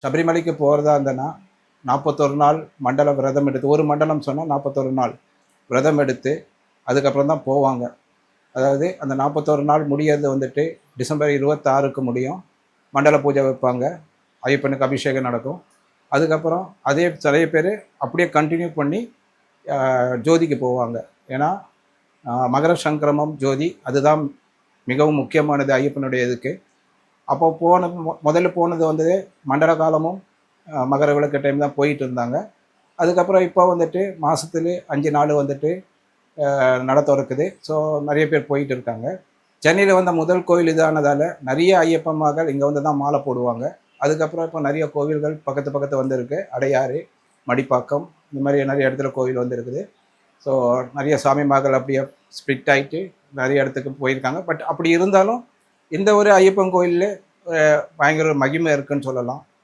சபரிமலைக்கு போகிறதா இருந்தேன்னா 41 நாள் மண்டல விரதம் எடுத்து, ஒரு மண்டலம் சொன்னால் 41 நாள் விரதம் எடுத்து அதுக்கப்புறம் தான் போவாங்க. அதாவது அந்த 41 நாள் முடியறது வந்துட்டு டிசம்பர் 26க்கு முடியும். மண்டல பூஜை வைப்பாங்க, ஐயப்பனுக்கு அபிஷேகம் நடக்கும். அதுக்கப்புறம் அதே நிறைய பேர் அப்படியே கண்டினியூ பண்ணி ஜோதிக்கு போவாங்க. ஏன்னா மகர சங்கிரமம் ஜோதி அதுதான் மிகவும் முக்கியமானது ஐயப்பனுடைய இதுக்கு. அப்போ முதல்ல போனது வந்து மண்டல காலமும் மகர விளக்கு டைம் தான் போயிட்டு இருந்தாங்க. அதுக்கப்புறம் இப்போ வந்துட்டு மாதத்துல 5 நாள் வந்துட்டு நட திறக்குது. ஸோ நிறைய பேர் போயிட்டு இருக்காங்க. சென்னையில் வந்த முதல் கோவில் இதானதால் நிறைய ஐயப்பன் மகள் இங்கே வந்து தான் மாலை போடுவாங்க. அதுக்கப்புறம் இப்போ நிறைய கோவில்கள் பக்கத்து வந்துருக்கு. அடையாறு, மடிப்பாக்கம், இந்த மாதிரி நிறைய இடத்துல கோவில் வந்து இருக்குது. ஸோ நிறைய சாமி மகள் அப்படியே ஸ்ப்ளிட் ஆகிட்டு நிறைய இடத்துக்கு போயிருக்காங்க. பட் அப்படி இருந்தாலும் இந்த ஒரு ஐயப்பன் கோயிலில் பயங்கர மகிமை இருக்குன்னு சொல்லலாம்.